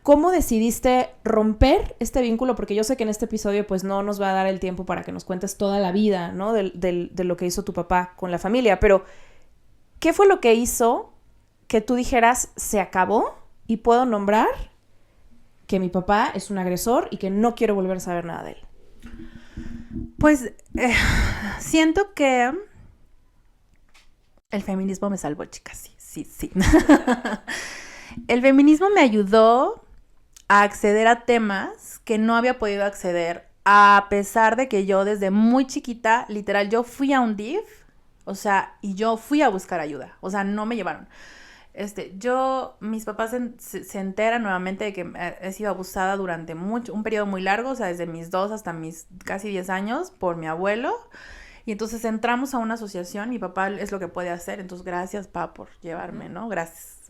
¿cómo decidiste romper este vínculo? Porque yo sé que en este episodio pues no nos va a dar el tiempo para que nos cuentes toda la vida, ¿no? De lo que hizo tu papá con la familia, pero ¿qué fue lo que hizo que tú dijeras se acabó y puedo nombrar que mi papá es un agresor y que no quiero volver a saber nada de él? Pues siento que el feminismo me salvó, chicas, sí. El feminismo me ayudó a acceder a temas que no había podido acceder, a pesar de que yo desde muy chiquita, literal, yo fui a un DIF, o sea, y yo fui a buscar ayuda, o sea, no me llevaron. Mis papás se enteran nuevamente de que he sido abusada durante un periodo muy largo, o sea, desde mis 2 hasta mis casi 10 años por mi abuelo. Y entonces entramos a una asociación, mi papá es lo que puede hacer, entonces gracias, pa, por llevarme, ¿no? Gracias.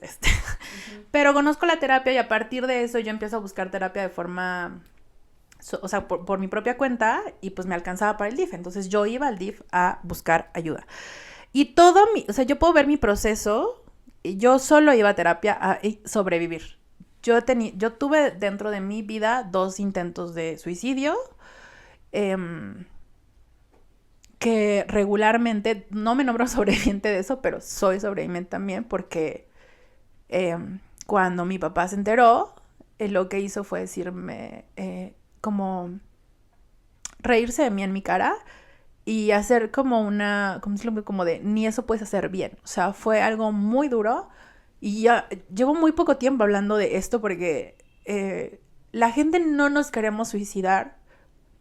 Pero conozco la terapia y a partir de eso yo empiezo a buscar terapia de forma, o sea, por mi propia cuenta y pues me alcanzaba para el DIF. Entonces yo iba al DIF a buscar ayuda. Y o sea, yo puedo ver mi proceso, y yo solo iba a terapia a sobrevivir. Yo tuve dentro de mi vida 2 intentos de suicidio, que regularmente, no me nombro sobreviviente de eso, pero soy sobreviviente también porque cuando mi papá se enteró, lo que hizo fue decirme como reírse de mí en mi cara y hacer como como de ni eso puedes hacer bien. O sea, fue algo muy duro y ya llevo muy poco tiempo hablando de esto porque la gente no nos queremos suicidar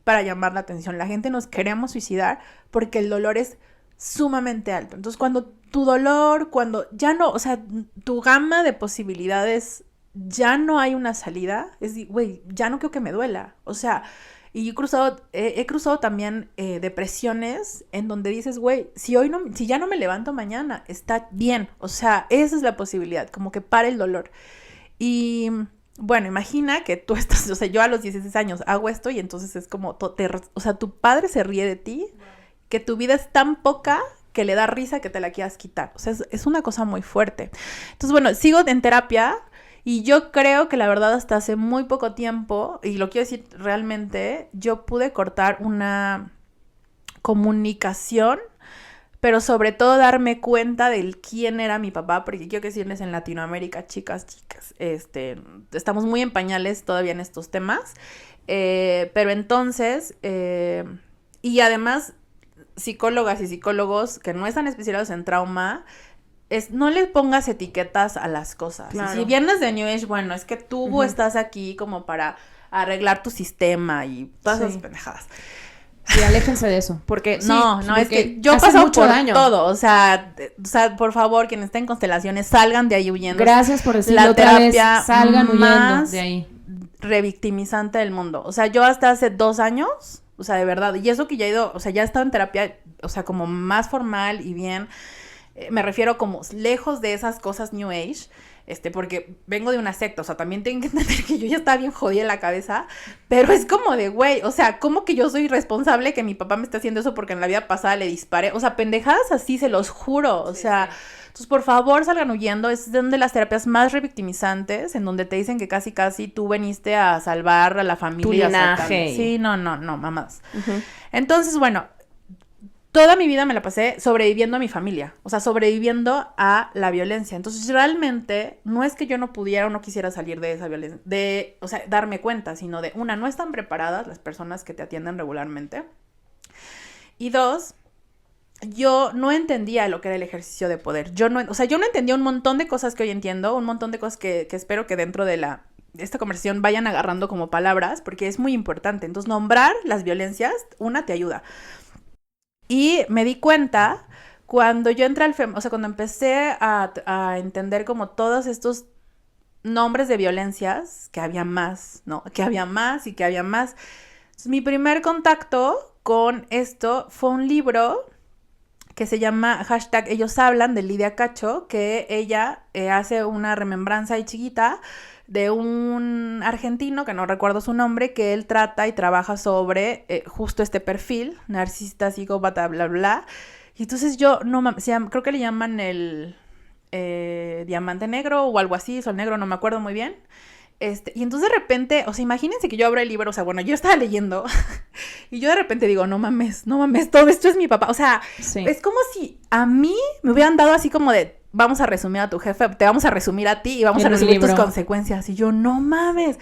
para llamar la atención. La gente nos queremos suicidar porque el dolor es sumamente alto. Entonces, cuando tu dolor, cuando ya no, o sea, tu gama de posibilidades ya no hay una salida, es, güey, ya no quiero que me duela. O sea, y he cruzado también depresiones en donde dices, güey, si ya no me levanto mañana, está bien. O sea, esa es la posibilidad, como que para el dolor. Y bueno, imagina que tú estás, o sea, yo a los 16 años hago esto y entonces es como, o sea, tu padre se ríe de ti, que tu vida es tan poca que le da risa que te la quieras quitar. O sea, es una cosa muy fuerte. Entonces, bueno, sigo en terapia y yo creo que la verdad hasta hace muy poco tiempo, y lo quiero decir realmente, yo pude cortar una comunicación, pero sobre todo darme cuenta de quién era mi papá, porque quiero decirles en Latinoamérica, chicas, estamos muy en pañales todavía en estos temas, pero entonces, y además, psicólogas y psicólogos que no están especializados en trauma, no le pongas etiquetas a las cosas. Claro. Si vienes de New Age, bueno, es que tú estás aquí como para arreglar tu sistema y todas esas pendejadas. Sí, aléjense de eso, porque no, es que yo paso mucho por daño. Todo, o sea, por favor, quienes estén en constelaciones, salgan de ahí huyendo. Gracias por decirlo la otra terapia vez, salgan huyendo de ahí. Revictimizante del mundo. O sea, yo hasta hace 2 años, o sea, de verdad, y eso que ya he ido, o sea, ya he estado en terapia, o sea, como más formal y bien, me refiero como lejos de esas cosas New Age, porque vengo de una secta, o sea, también tengo que entender que yo ya estaba bien jodida en la cabeza, pero es como de, güey, o sea, ¿cómo que yo soy responsable que mi papá me esté haciendo eso porque en la vida pasada le disparé? O sea, pendejadas así, se los juro, o sea, entonces, por favor, salgan huyendo, es de las terapias más revictimizantes, en donde te dicen que casi tú veniste a salvar a la familia. Tu linaje. Sí, no, mamás. Entonces, bueno, toda mi vida me la pasé sobreviviendo a mi familia, o sea, sobreviviendo a la violencia. Entonces, realmente, no es que yo no pudiera o no quisiera salir de esa violencia, o sea, darme cuenta, sino de, una, no están preparadas las personas que te atienden regularmente, y 2, yo no entendía lo que era el ejercicio de poder. Yo no entendía un montón de cosas que hoy entiendo, un montón de cosas que espero que dentro de esta conversación vayan agarrando como palabras, porque es muy importante. Entonces, nombrar las violencias, te ayuda. Y me di cuenta cuando yo entré o sea, cuando empecé a entender como todos estos nombres de violencias, que había más, ¿no? Que había más y que había más. Entonces, mi primer contacto con esto fue un libro que se llama #Ellos Hablan, de Lidia Cacho, que ella hace una remembranza ahí chiquita de un argentino, que no recuerdo su nombre, que él trata y trabaja sobre justo este perfil, narcisista, psicópata, bla, bla. Y entonces yo, creo que le llaman el diamante negro o algo así, sol negro, no me acuerdo muy bien. Y entonces de repente, o sea, imagínense que yo abro el libro, o sea, bueno, yo estaba leyendo y yo de repente digo, no mames, todo esto es mi papá. O sea, es como si a mí me hubieran dado así como de, vamos a resumir a tu jefe, te vamos a resumir a ti y vamos a resumir tus consecuencias. Y yo, no mames.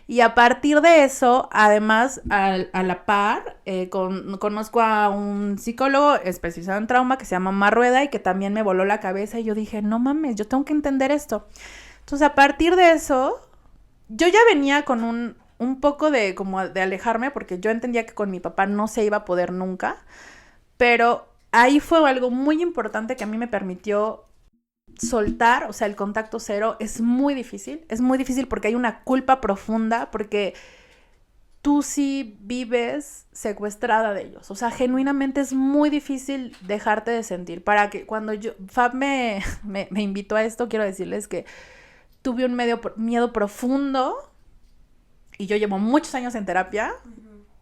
Y a partir de eso, además, a la par, conozco a un psicólogo especializado en trauma que se llama Omar Rueda y que también me voló la cabeza y yo dije, no mames, yo tengo que entender esto. Entonces, a partir de eso, yo ya venía con un poco de como de alejarme porque yo entendía que con mi papá no se iba a poder nunca, pero ahí fue algo muy importante que a mí me permitió soltar, o sea, el contacto cero. Es muy difícil porque hay una culpa profunda, porque tú sí vives secuestrada de ellos, o sea, genuinamente es muy difícil dejarte de sentir. Para que cuando Fab me invitó a esto, quiero decirles que tuve un miedo profundo y yo llevo muchos años en terapia,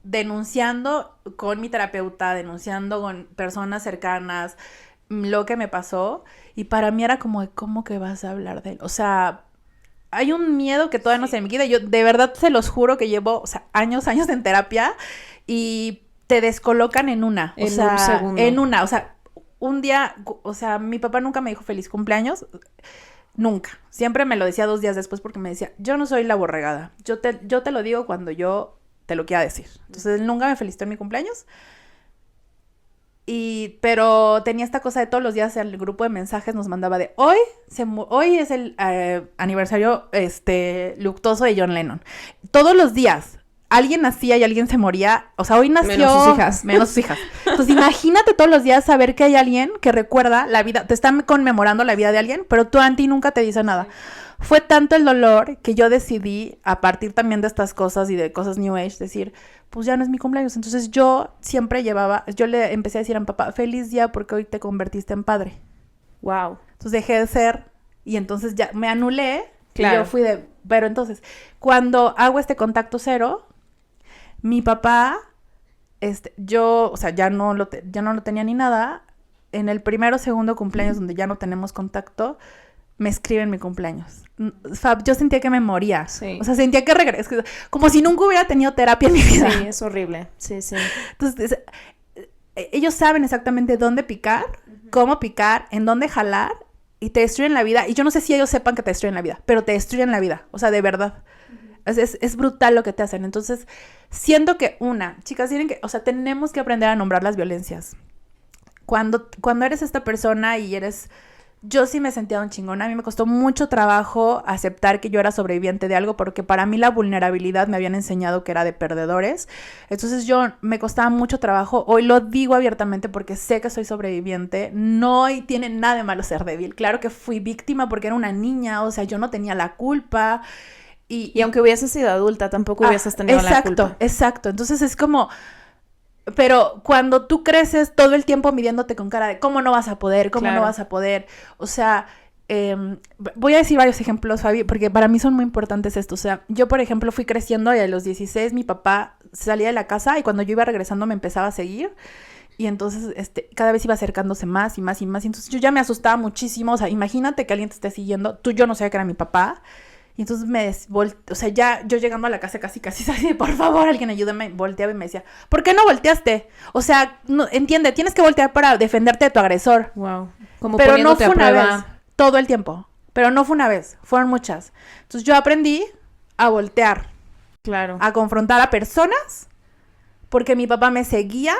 denunciando con mi terapeuta, denunciando con personas cercanas lo que me pasó, y para mí era como, ¿cómo que vas a hablar de él? O sea, hay un miedo que todavía no se me quita. Yo de verdad se los juro que llevo, o sea, años en terapia y te descolocan en una. O sea, un segundo. En una, o sea, un día, o sea, mi papá nunca me dijo feliz cumpleaños. Nunca. Siempre me lo decía 2 días después porque me decía, yo no soy la borregada. Yo te lo digo cuando yo te lo quiera decir. Entonces, él nunca me felicitó en mi cumpleaños. Pero tenía esta cosa de todos los días el grupo de mensajes nos mandaba de hoy es el aniversario luctuoso de John Lennon. Todos los días. alguien nacía y alguien se moría. O sea, hoy nació... Menos sus hijas. Menos sus hijas. Entonces, imagínate todos los días saber que hay alguien que recuerda la vida, te están conmemorando la vida de alguien, pero tú a ti nunca te dice nada. Fue tanto el dolor que yo decidí, a partir también de estas cosas y de cosas New Age, decir, pues ya no es mi cumpleaños. Entonces yo siempre yo le empecé a decir a mi papá, feliz día porque hoy te convertiste en padre. Wow. Entonces dejé de ser y entonces ya me anulé. Claro. Y yo fui de... Pero entonces, cuando hago este contacto cero, mi papá, yo, o sea, ya no lo tenía ni nada. En el primero o segundo cumpleaños donde ya no tenemos contacto, me escriben mi cumpleaños. Fab, yo sentía que me moría. Sí. O sea, sentía que regresé. Como si nunca hubiera tenido terapia en mi vida. Sí, es horrible. Sí, sí. Entonces, ellos saben exactamente dónde picar, cómo picar, en dónde jalar, y te destruyen la vida. Y yo no sé si ellos sepan que te destruyen la vida, pero te destruyen la vida. O sea, de verdad. Es brutal lo que te hacen. Entonces, siento que chicas, tenemos que aprender a nombrar las violencias. Cuando eres esta persona y yo sí me sentía un chingón. A mí me costó mucho trabajo aceptar que yo era sobreviviente de algo, porque para mí la vulnerabilidad me habían enseñado que era de perdedores. Entonces me costaba mucho trabajo. Hoy lo digo abiertamente porque sé que soy sobreviviente. No tiene nada de malo ser débil. Claro que fui víctima porque era una niña, o sea, yo no tenía la culpa. Y aunque hubieses sido adulta, tampoco hubieses tenido la culpa. Exacto. Entonces es como... Pero cuando tú creces todo el tiempo midiéndote con cara de cómo no vas a poder, no vas a poder. O sea, voy a decir varios ejemplos, Fabi, porque para mí son muy importantes estos. O sea, yo, por ejemplo, fui creciendo y a los 16 mi papá salía de la casa y cuando yo iba regresando me empezaba a seguir. Y entonces cada vez iba acercándose más y más y más. Y entonces yo ya me asustaba muchísimo. O sea, imagínate que alguien te esté siguiendo. Yo no sabía que era mi papá. Y entonces o sea, ya yo llegando a la casa casi así, por favor, alguien ayúdame, volteaba y me decía, ¿por qué no volteaste? O sea, no, entiende, tienes que voltear para defenderte de tu agresor. Wow. Como pero no fue a una prueba. vez, todo el tiempo. Pero no fue una vez, fueron muchas. Entonces yo aprendí a voltear. Claro. A confrontar a personas, porque mi papá me seguía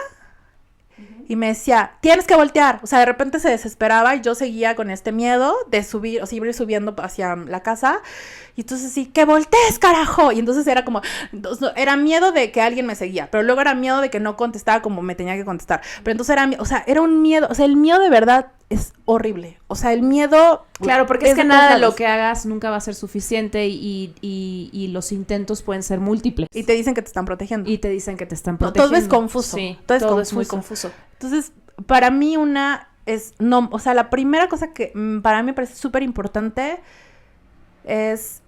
y me decía, tienes que voltear. O sea, de repente se desesperaba y yo seguía con este miedo de subir, o sea, ir subiendo hacia la casa. Y entonces sí, ¡que voltees, carajo! Y entonces era como, era miedo de que alguien me seguía, pero luego era miedo de que no contestaba como me tenía que contestar. Pero entonces era un miedo, o sea, el miedo de verdad es horrible. O sea, el miedo... Claro, porque es que nada de lo que hagas nunca va a ser suficiente y los intentos pueden ser múltiples. Y te dicen que te están protegiendo. Y te dicen que te están protegiendo. Todo es confuso. Sí, todo es muy confuso. Entonces, para mí o sea, la primera cosa que para mí me parece súper importante es,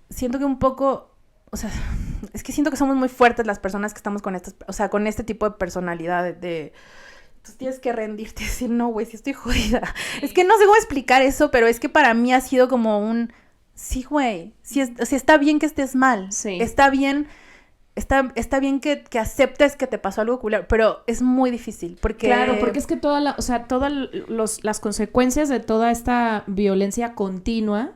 siento que un poco, o sea, es que siento que somos muy fuertes las personas que estamos con con este tipo de personalidad entonces tienes que rendirte y decir, no, güey, sí estoy jodida. Sí. Es que no sé cómo explicar eso, pero es que para mí ha sido como sí, güey, sí, está bien que estés mal. Sí. Está bien bien que aceptes que te pasó algo culero, pero es muy difícil, porque... Claro, porque es que todas las consecuencias de toda esta violencia continua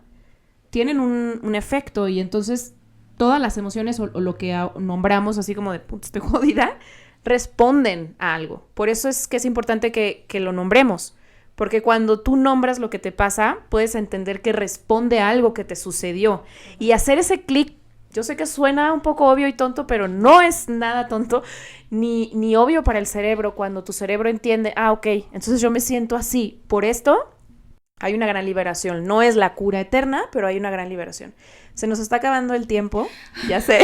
tienen un efecto, y entonces todas las emociones o lo que nombramos así como de, puta, estoy jodida, responden a algo. Por eso es que es importante que lo nombremos, porque cuando tú nombras lo que te pasa, puedes entender que responde a algo que te sucedió, y hacer ese clic. Yo sé que suena un poco obvio y tonto, pero no es nada tonto ni obvio para el cerebro. Cuando tu cerebro entiende, ok, entonces yo me siento así por esto, hay una gran liberación. No es la cura eterna, pero hay una gran liberación. Se nos está acabando el tiempo, ya sé.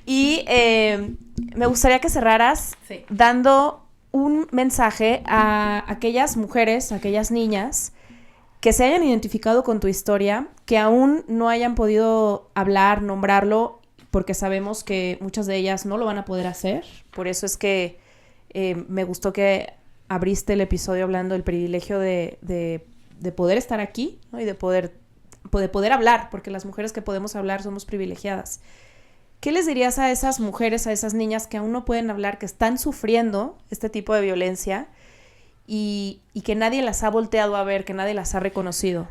Y me gustaría que cerraras dando un mensaje a aquellas mujeres, a aquellas niñas que se hayan identificado con tu historia, que aún no hayan podido hablar, nombrarlo, porque sabemos que muchas de ellas no lo van a poder hacer. Por eso es que me gustó que abriste el episodio hablando del privilegio de poder estar aquí, ¿no? Y de poder hablar, porque las mujeres que podemos hablar somos privilegiadas. ¿Qué les dirías a esas mujeres, a esas niñas que aún no pueden hablar, que están sufriendo este tipo de violencia y que nadie las ha volteado a ver, que nadie las ha reconocido?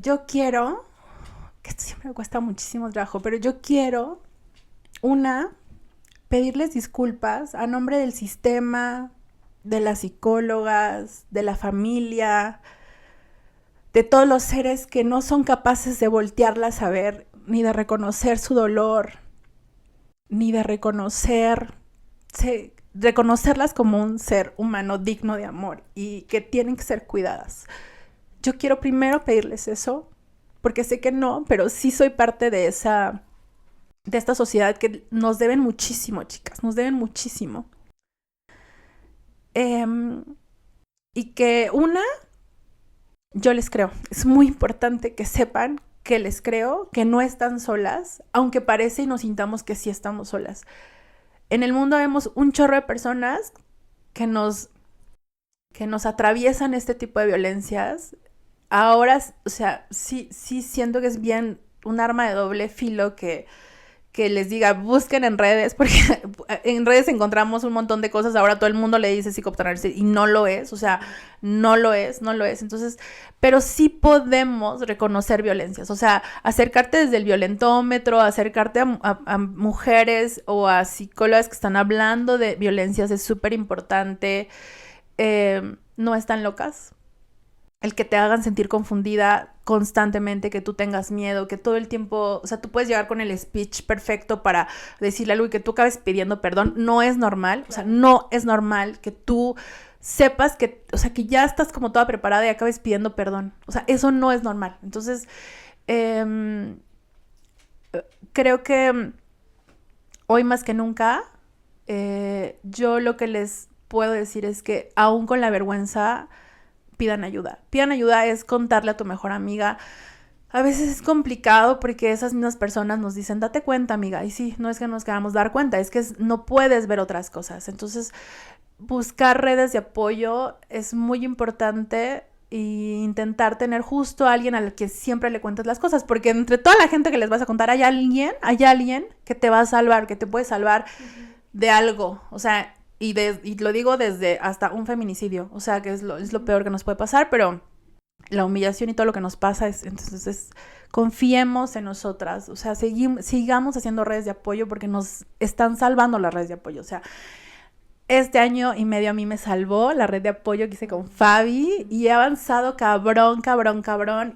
Yo quiero, que esto siempre me cuesta muchísimo trabajo, pero yo quiero, pedirles disculpas a nombre del sistema, de las psicólogas, de la familia, de todos los seres que no son capaces de voltearlas a ver, ni de reconocer su dolor, ni de reconocerlas como un ser humano digno de amor y que tienen que ser cuidadas. Yo quiero primero pedirles eso, porque sé que no, pero sí soy parte de esta sociedad que nos deben muchísimo, chicas, nos deben muchísimo. Y que yo les creo, es muy importante que sepan que les creo, que no están solas, aunque parece y nos sintamos que sí estamos solas. En el mundo vemos un chorro de personas que nos atraviesan este tipo de violencias. Ahora, o sea, sí siento que es bien un arma de doble filo que les diga, busquen en redes, porque en redes encontramos un montón de cosas, ahora todo el mundo le dice psicopatransir y no lo es, o sea, no lo es, entonces, pero sí podemos reconocer violencias, o sea, acercarte desde el violentómetro, acercarte a mujeres o a psicólogas que están hablando de violencias es súper importante, no están locas. El que te hagan sentir confundida constantemente, que tú tengas miedo, que todo el tiempo, o sea, tú puedes llegar con el speech perfecto para decirle algo y que tú acabes pidiendo perdón, no es normal, o sea, no es normal que tú sepas que, o sea, que ya estás como toda preparada y acabes pidiendo perdón, o sea, eso no es normal. Entonces, creo que hoy más que nunca, yo lo que les puedo decir es que aún con la vergüenza, pidan ayuda. Pidan ayuda es contarle a tu mejor amiga. A veces es complicado porque esas mismas personas nos dicen, date cuenta, amiga. Y sí, no es que nos queramos dar cuenta, es que no puedes ver otras cosas. Entonces, buscar redes de apoyo es muy importante e intentar tener justo a alguien al que siempre le cuentes las cosas. Porque entre toda la gente que les vas a contar, hay alguien que te va a salvar, que te puede salvar de algo. O sea, y lo digo desde hasta un feminicidio, o sea, que es lo peor que nos puede pasar, pero la humillación y todo lo que nos pasa entonces confiemos en nosotras, o sea, sigamos haciendo redes de apoyo porque nos están salvando las redes de apoyo, o sea, este año y medio a mí me salvó la red de apoyo que hice con Fabi y he avanzado cabrón,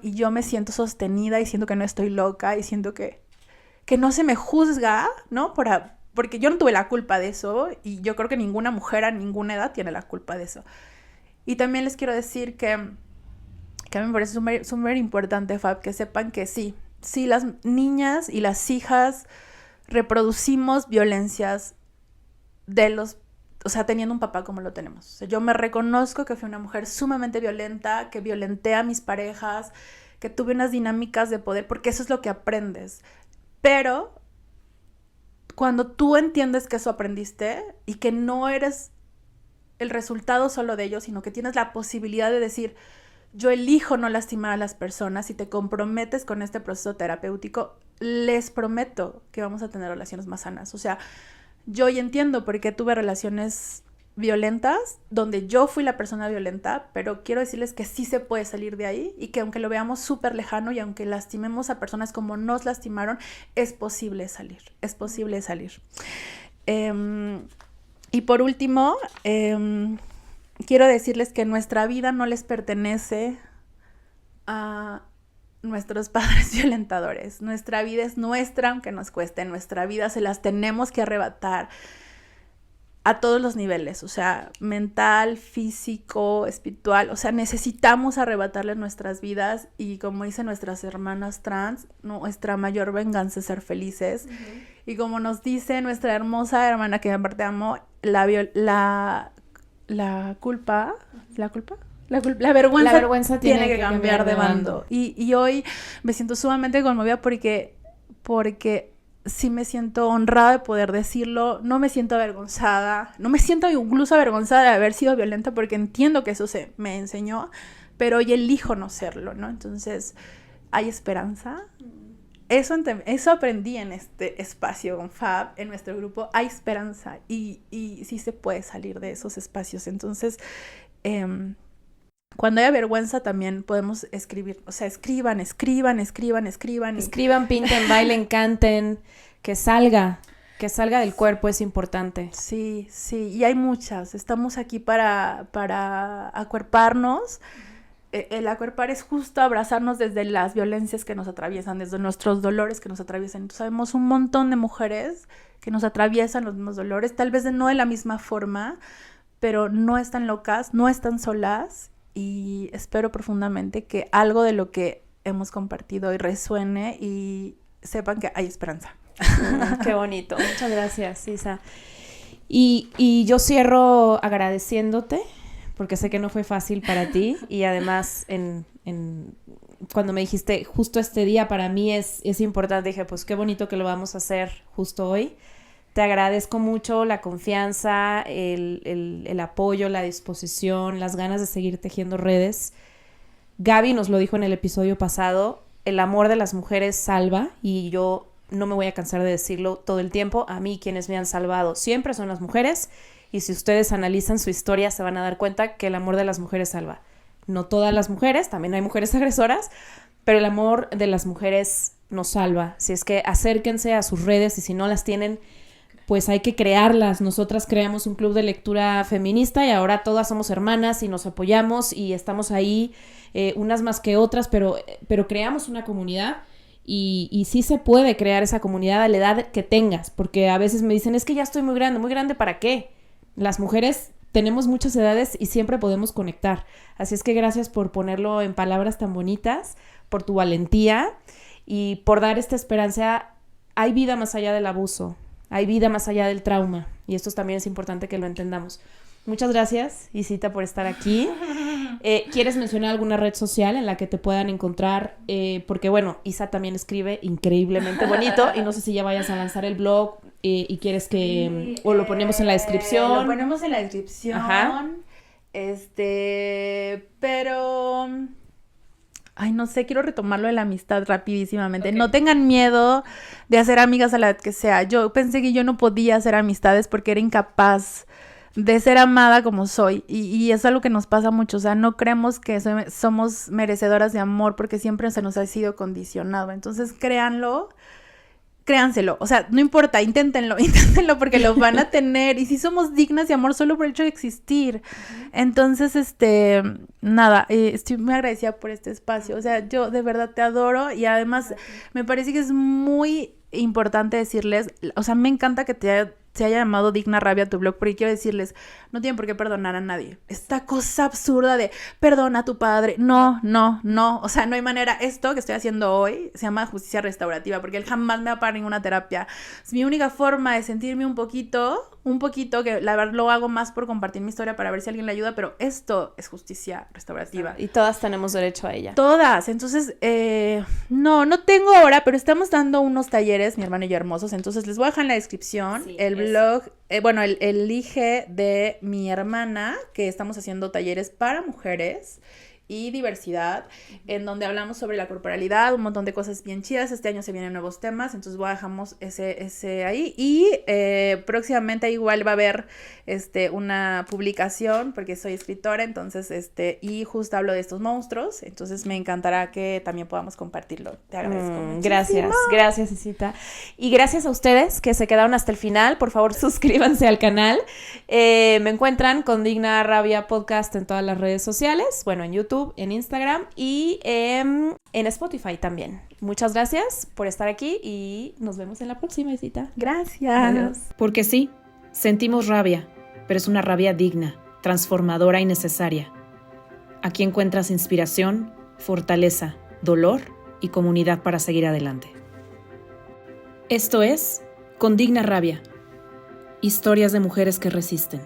y yo me siento sostenida y siento que no estoy loca y siento que no se me juzga, ¿no? Porque yo no tuve la culpa de eso y yo creo que ninguna mujer a ninguna edad tiene la culpa de eso. Y también les quiero decir que a mí me parece súper importante, Fab, que sepan que sí, las niñas y las hijas reproducimos violencias o sea, teniendo un papá como lo tenemos. O sea, yo me reconozco que fui una mujer sumamente violenta, que violenté a mis parejas, que tuve unas dinámicas de poder, porque eso es lo que aprendes. Pero cuando tú entiendes que eso aprendiste y que no eres el resultado solo de ello, sino que tienes la posibilidad de decir, yo elijo no lastimar a las personas y te comprometes con este proceso terapéutico, les prometo que vamos a tener relaciones más sanas. O sea, yo hoy entiendo por qué tuve relaciones violentas, donde yo fui la persona violenta, pero quiero decirles que sí se puede salir de ahí y que aunque lo veamos súper lejano y aunque lastimemos a personas como nos lastimaron, es posible salir. Y por último, quiero decirles que nuestra vida no les pertenece a nuestros padres violentadores. Nuestra vida es nuestra, aunque nos cueste. Nuestra vida se las tenemos que arrebatar a todos los niveles, o sea, mental, físico, espiritual, o sea, necesitamos arrebatarle nuestras vidas y como dicen nuestras hermanas trans, nuestra mayor venganza es ser felices. Y como nos dice nuestra hermosa hermana, que aparte amo, la vergüenza tiene que cambiar de bando. Y hoy me siento sumamente conmovida porque sí me siento honrada de poder decirlo, no me siento avergonzada, no me siento incluso avergonzada de haber sido violenta porque entiendo que eso me enseñó, pero hoy elijo no serlo, ¿no? Entonces, hay esperanza. Eso aprendí en este espacio con Fab, en nuestro grupo, hay esperanza y sí se puede salir de esos espacios. Entonces, cuando haya vergüenza también podemos escribir, o sea, escriban. Escriban, pinten, bailen, canten, que salga del cuerpo es importante. Sí, y hay muchas, estamos aquí para acuerparnos, el acuerpar es justo abrazarnos desde las violencias que nos atraviesan, desde nuestros dolores que nos atraviesan. Entonces, sabemos un montón de mujeres que nos atraviesan los mismos dolores, tal vez no de la misma forma, pero no están locas, no están solas, y espero profundamente que algo de lo que hemos compartido hoy resuene y sepan que hay esperanza. Qué bonito. Muchas gracias, Isa. Y yo cierro agradeciéndote, porque sé que no fue fácil para ti, y además cuando me dijiste justo este día para mí es importante, dije pues qué bonito que lo vamos a hacer justo hoy. Te agradezco mucho la confianza, el apoyo, la disposición, las ganas de seguir tejiendo redes. Gaby nos lo dijo en el episodio pasado, el amor de las mujeres salva, y yo no me voy a cansar de decirlo todo el tiempo. A mí quienes me han salvado siempre son las mujeres, y si ustedes analizan su historia se van a dar cuenta que el amor de las mujeres salva. No todas las mujeres, también hay mujeres agresoras, pero el amor de las mujeres nos salva. Si es que acérquense a sus redes, y si no las tienen, pues hay que crearlas. Nosotras creamos un club de lectura feminista y ahora todas somos hermanas y nos apoyamos y estamos ahí, unas más que otras, pero creamos una comunidad. Y sí se puede crear esa comunidad a la edad que tengas, porque a veces me dicen, es que ya estoy muy grande, ¿para qué? Las mujeres tenemos muchas edades y siempre podemos conectar. Así es que gracias por ponerlo en palabras tan bonitas, por tu valentía y por dar esta esperanza. Hay vida más allá del abuso, hay vida más allá del trauma, y esto también es importante que lo entendamos. Muchas gracias, Isita, por estar aquí. ¿Quieres mencionar alguna red social en la que te puedan encontrar? Porque, bueno, Isa también escribe increíblemente bonito y no sé si ya vayas a lanzar el blog y quieres que... o lo ponemos en la descripción. Lo ponemos en la descripción. Ajá. Pero... Ay, no sé, quiero retomarlo de la amistad rapidísimamente. Okay. No tengan miedo de hacer amigas a la edad que sea. Yo pensé que yo no podía hacer amistades porque era incapaz de ser amada como soy, y es algo que nos pasa mucho. O sea, no creemos que somos merecedoras de amor porque siempre se nos ha sido condicionado. Entonces, créanselo, o sea, no importa, inténtenlo porque lo van a tener, y si somos dignas de amor solo por el hecho de existir. Entonces, nada, estoy muy agradecida por este espacio. O sea, yo de verdad te adoro, y además me parece que es muy importante decirles, o sea, me encanta que se haya llamado Digna Rabia tu blog, porque quiero decirles, no tienen por qué perdonar a nadie. Esta cosa absurda de perdona a tu padre, no, o sea, no hay manera. Esto que estoy haciendo hoy se llama justicia restaurativa, porque él jamás me va a pagar ninguna terapia. Es mi única forma de sentirme un poquito, que la verdad lo hago más por compartir mi historia para ver si alguien le ayuda, pero esto es justicia restaurativa. Y todas tenemos derecho a ella. Todas. Entonces, no tengo ahora, pero estamos dando unos talleres, mi hermano y yo hermosos, entonces les voy a dejar en la descripción el blog, el IG de mi hermana, que estamos haciendo talleres para mujeres y diversidad, en donde hablamos sobre la corporalidad, un montón de cosas bien chidas. Este año se vienen nuevos temas, entonces dejamos ese ahí, y próximamente igual va a haber una publicación, porque soy escritora, entonces y justo hablo de estos monstruos, entonces me encantará que también podamos compartirlo. Te agradezco muchísimo. Gracias, Isita, y gracias a ustedes que se quedaron hasta el final. Por favor, suscríbanse al canal. Me encuentran con Digna Rabia Podcast en todas las redes sociales, bueno, en YouTube, en Instagram y en Spotify también. Muchas gracias por estar aquí y nos vemos en la próxima, Isita. Gracias. Adiós. Porque sí, sentimos rabia, pero es una rabia digna, transformadora y necesaria. Aquí encuentras inspiración, fortaleza, dolor y comunidad para seguir adelante. Esto es Con Digna Rabia. Historias de mujeres que resisten.